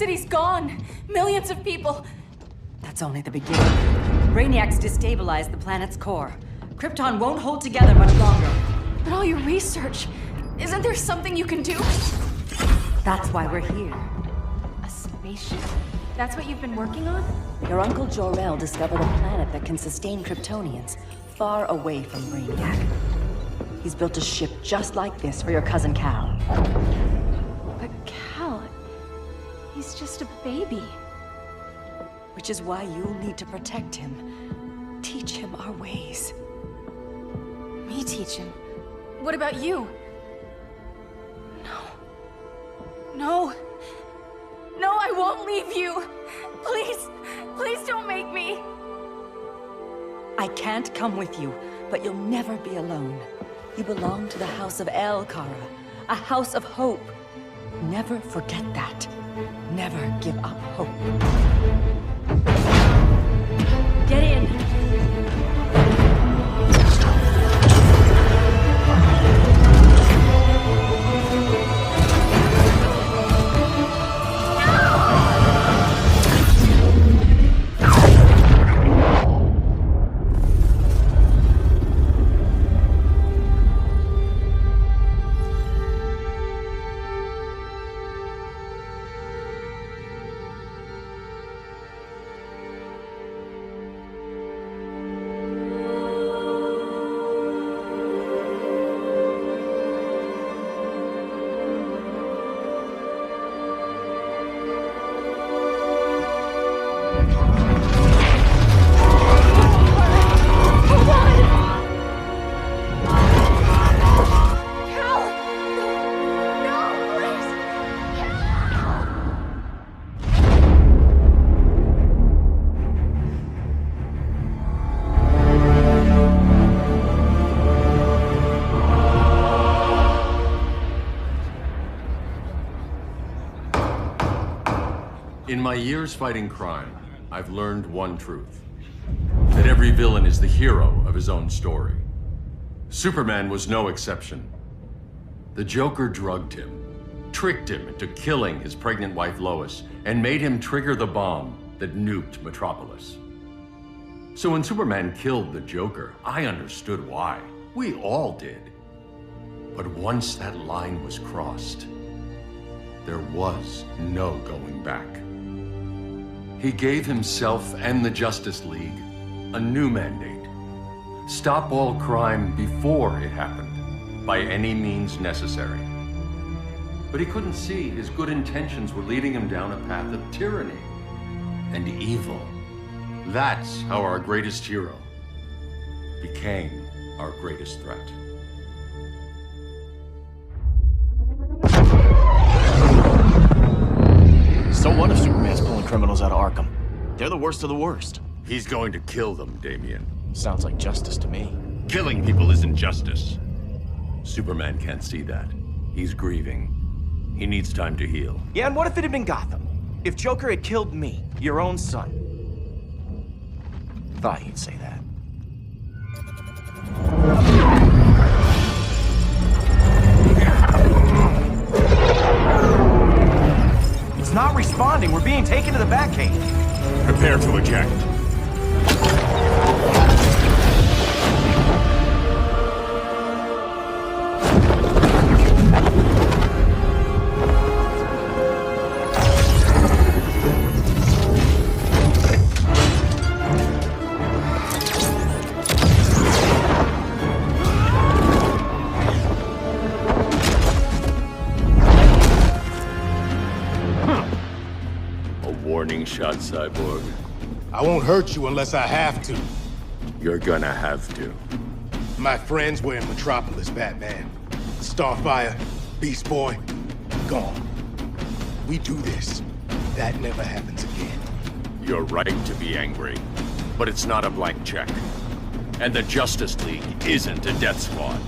city's gone. Millions of people. That's only the beginning. Brainiac's destabilized the planet's core. Krypton won't hold together much longer. But all your research, isn't there something you can do? That's why we're here. A spaceship? That's what you've been working on? Your uncle Jor-El discovered a planet that can sustain Kryptonians, far away from Brainiac. He's built a ship just like this for your cousin Cal. But Cal, he's just a baby. Which is why you'll need to protect him. Teach him our ways. Me teach him? What about you? No, I won't leave you. Please don't make me. I can't come with you, but you'll never be alone. You belong to the House of El Kara, a house of hope. Never forget that. Never give up hope. Get in! In my years fighting crime, I've learned one truth. That every villain is the hero of his own story. Superman was no exception. The Joker drugged him, tricked him into killing his pregnant wife Lois, and made him trigger the bomb that nuked Metropolis. So when Superman killed the Joker, I understood why. We all did. But once that line was crossed, there was no going back. He gave himself and the Justice League a new mandate. Stop all crime before it happened, by any means necessary. But he couldn't see his good intentions were leading him down a path of tyranny and evil. That's how our greatest hero became our greatest threat. So what if Superman's pulling criminals out of Arkham? They're the worst of the worst. He's going to kill them, Damian. Sounds like justice to me. Killing people isn't justice. Superman can't see that. He's grieving. He needs time to heal. Yeah, and what if it had been Gotham? If Joker had killed me, your own son? Thought you'd say that. It's not responding. We're being taken to the Batcave. Prepare to eject. Warning shot, Cyborg. I won't hurt you unless I have to. You're gonna have to. My friends were in Metropolis, Batman. Starfire, Beast Boy, gone. We do this. That never happens again. You're right to be angry, but it's not a blank check. And the Justice League isn't a death squad.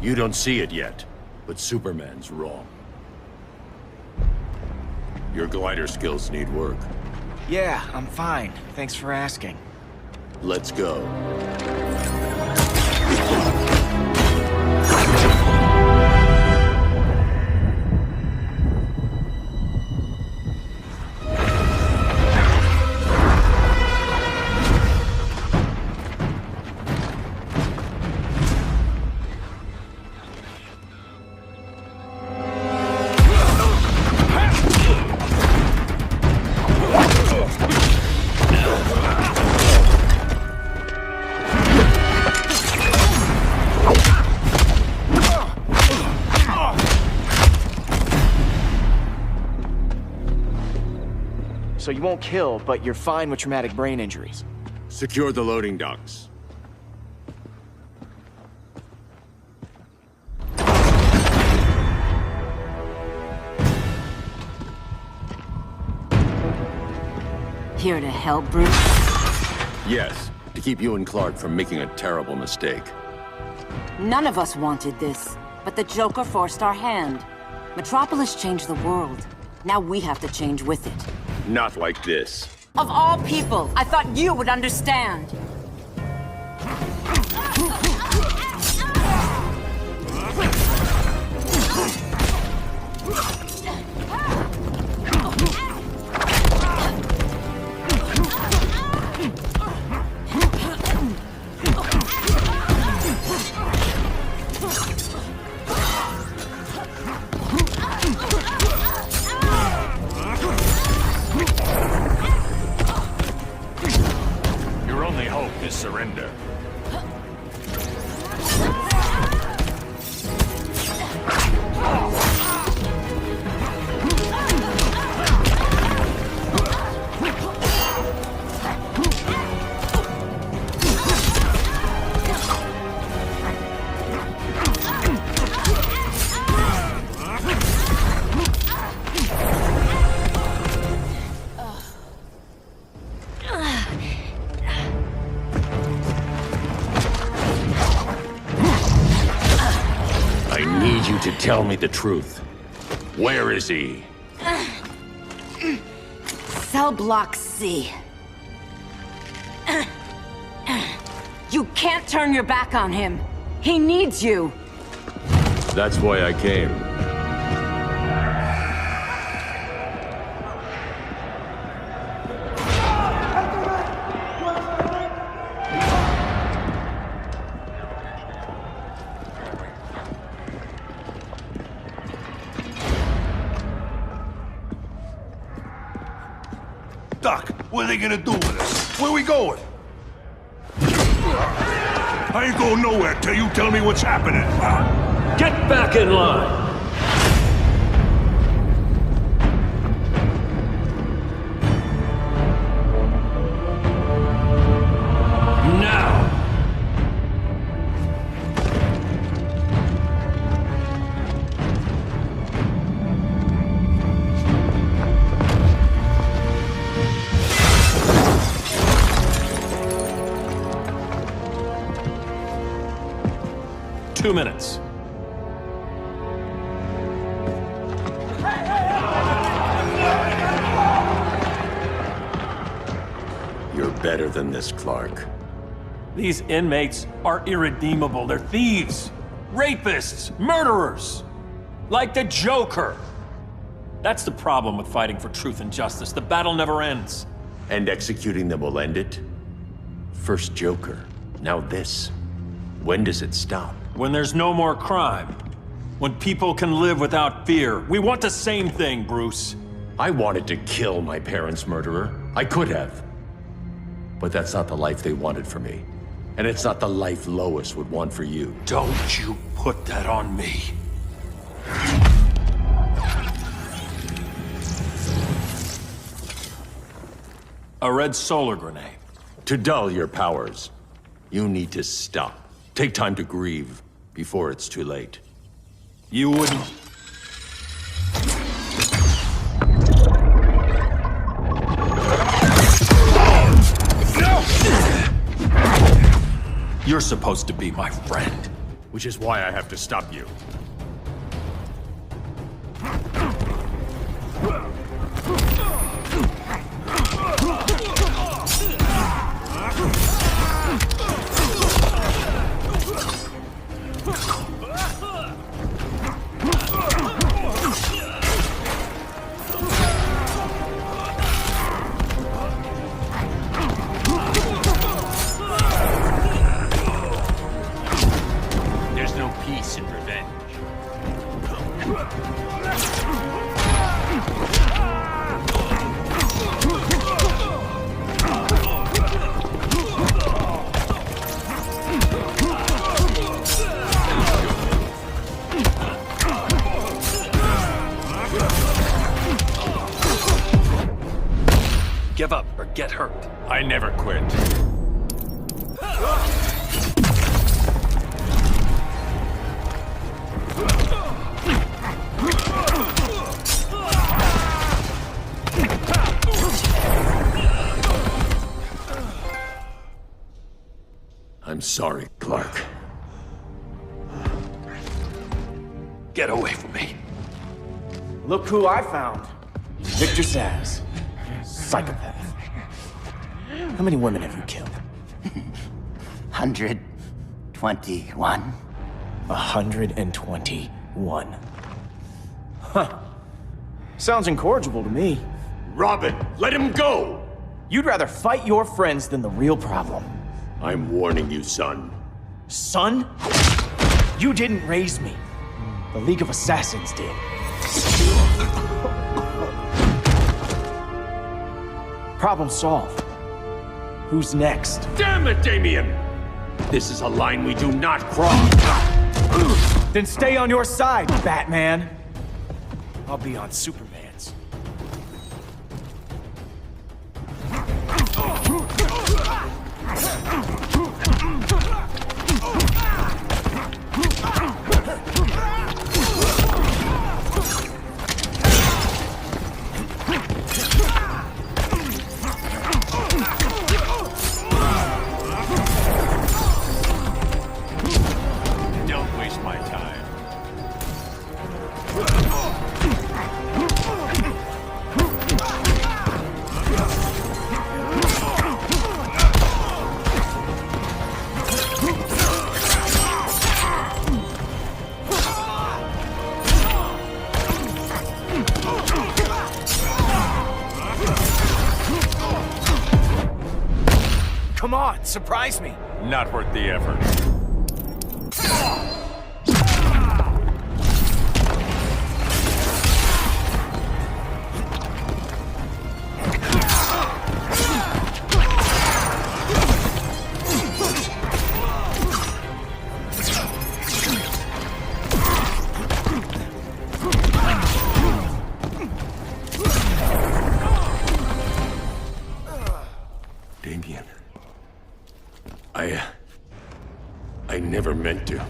You don't see it yet, but Superman's wrong. Your glider skills need work. Yeah, I'm fine. Thanks for asking. Let's go. So you won't kill, but you're fine with traumatic brain injuries. Secure the loading docks. Here to help, Bruce? Yes, to keep you and Clark from making a terrible mistake. None of us wanted this, but the Joker forced our hand. Metropolis changed the world. Now we have to change with it. Not like this. Of all people, I thought you would understand. Surrender. To tell me the truth. Where is he? Cell block C. You can't turn your back on him. He needs you. That's why I came. Doc, what are they gonna do with us? Where we going? I ain't going nowhere till you tell me what's happening. Get back in line! Now! Two minutes. You're better than this, Clark. These inmates are irredeemable. They're thieves, rapists, murderers. Like the Joker. That's the problem with fighting for truth and justice. The battle never ends. And executing them will end it? First Joker, now this. When does it stop? When there's no more crime. When people can live without fear. We want the same thing, Bruce. I wanted to kill my parents' murderer. I could have. But that's not the life they wanted for me. And it's not the life Lois would want for you. Don't you put that on me. A red solar grenade. To dull your powers, you need to stop. Take time to grieve before it's too late. You wouldn't... You're supposed to be my friend. which is why I have to stop you. Give up or get hurt. I never quit. I'm sorry, Clark. Get away from me. Look who I found. Victor Zsasz. Psychopath. How many women have you killed? 121. 121. Huh. Sounds incorrigible to me. Robin, let him go! You'd rather fight your friends than the real problem. I'm warning you, son. Son? You didn't raise me. The League of Assassins did. Problem solved. Who's next? Damn it, Damien! This is a line we do not cross. Then stay on your side, Batman. I'll be on Superman's. Come on, surprise me. Not worth the effort. Damien. I never meant to.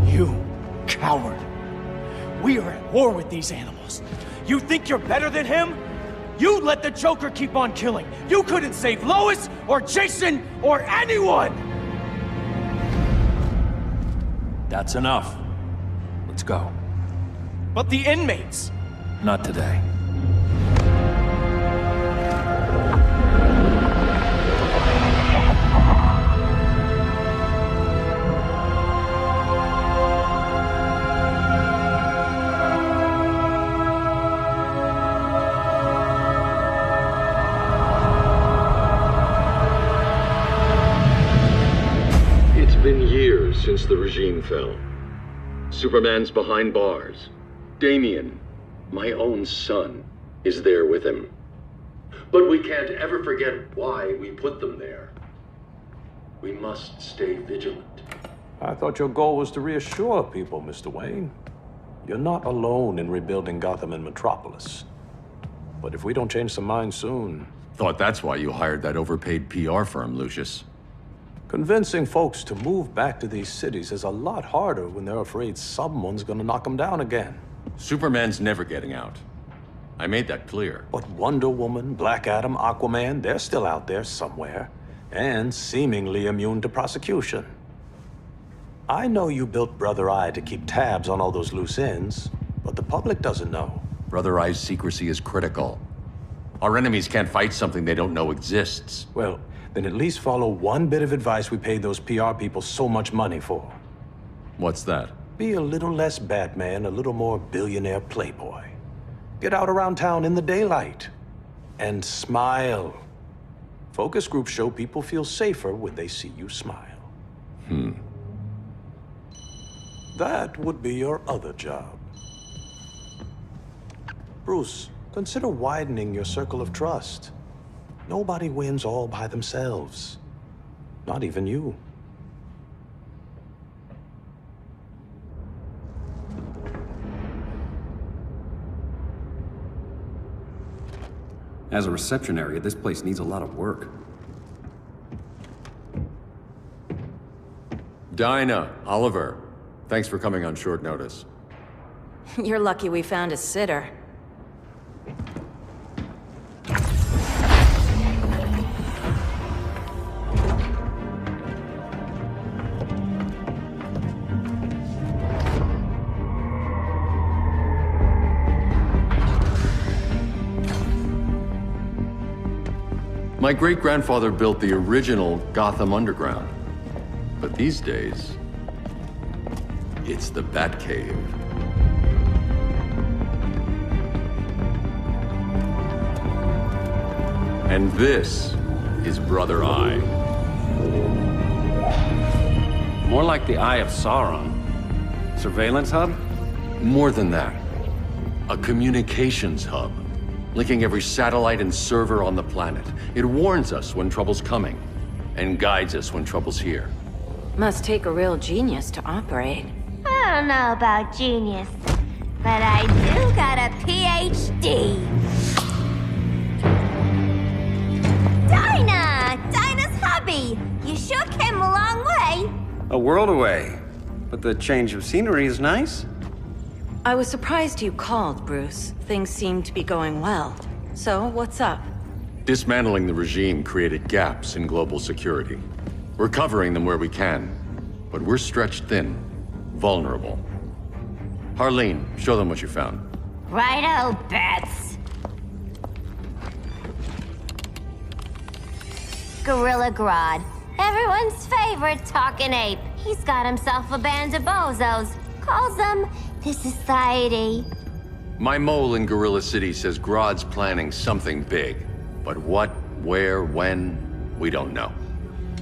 You coward. We are at war with these animals. You think you're better than him? You let the Joker keep on killing. You couldn't save Lois or Jason or anyone! That's enough. Let's go. But the inmates! Not today. Since the regime fell. Superman's behind bars. Damien, my own son, is there with him. But we can't ever forget why we put them there. We must stay vigilant. I thought your goal was to reassure people, Mr. Wayne. You're not alone in rebuilding Gotham and Metropolis. But if we don't change some minds soon... Thought that's why you hired that overpaid PR firm, Lucius. Convincing folks to move back to these cities is a lot harder when they're afraid someone's gonna knock them down again. Superman's never getting out. I made that clear. But Wonder Woman, Black Adam, Aquaman, they're still out there somewhere. And seemingly immune to prosecution. I know you built Brother Eye to keep tabs on all those loose ends, but the public doesn't know. Brother Eye's secrecy is critical. Our enemies can't fight something they don't know exists. Well, then at least follow one bit of advice we paid those PR people so much money for. What's that? Be a little less Batman, a little more billionaire playboy. Get out around town in the daylight. And smile. Focus groups show people feel safer when they see you smile. That would be your other job. Bruce, consider widening your circle of trust. Nobody wins all by themselves. Not even you. As a reception area, this place needs a lot of work. Dinah, Oliver, thanks for coming on short notice. You're lucky we found a sitter. My great-grandfather built the original Gotham Underground. But these days, it's the Batcave. And this is Brother Eye. More like the Eye of Sauron. Surveillance hub? More than that. A communications hub, linking every satellite and server on the planet. It warns us when trouble's coming, and guides us when trouble's here. Must take a real genius to operate. I don't know about genius, but I do got a PhD. Dinah's hubby! You sure came a long way. A world away. But the change of scenery is nice. I was surprised you called, Bruce. Things seem to be going well. So, what's up? Dismantling the regime created gaps in global security. We're covering them where we can, but we're stretched thin, vulnerable. Harleen, show them what you found. Righto, Bats. Gorilla Grodd. Everyone's favorite talking ape. He's got himself a band of bozos. Calls them the Society. My mole in Gorilla City says Grodd's planning something big. But what, where, when, we don't know.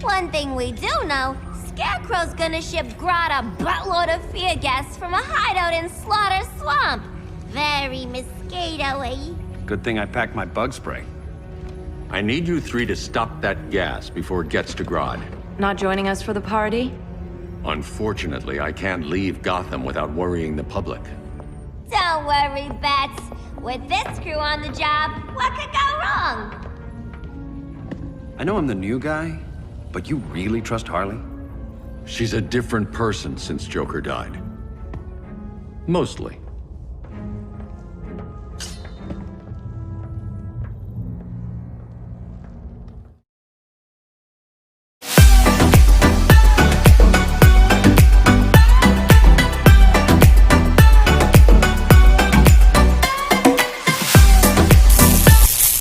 One thing we do know, Scarecrow's gonna ship Grodd a buttload of fear gas from a hideout in Slaughter Swamp. Very mosquito-y. Good thing I packed my bug spray. I need you three to stop that gas before it gets to Grodd. Not joining us for the party? Unfortunately, I can't leave Gotham without worrying the public. Don't worry, Bats. With this crew on the job, what could go wrong? I know I'm the new guy, but you really trust Harley? She's a different person since Joker died. Mostly.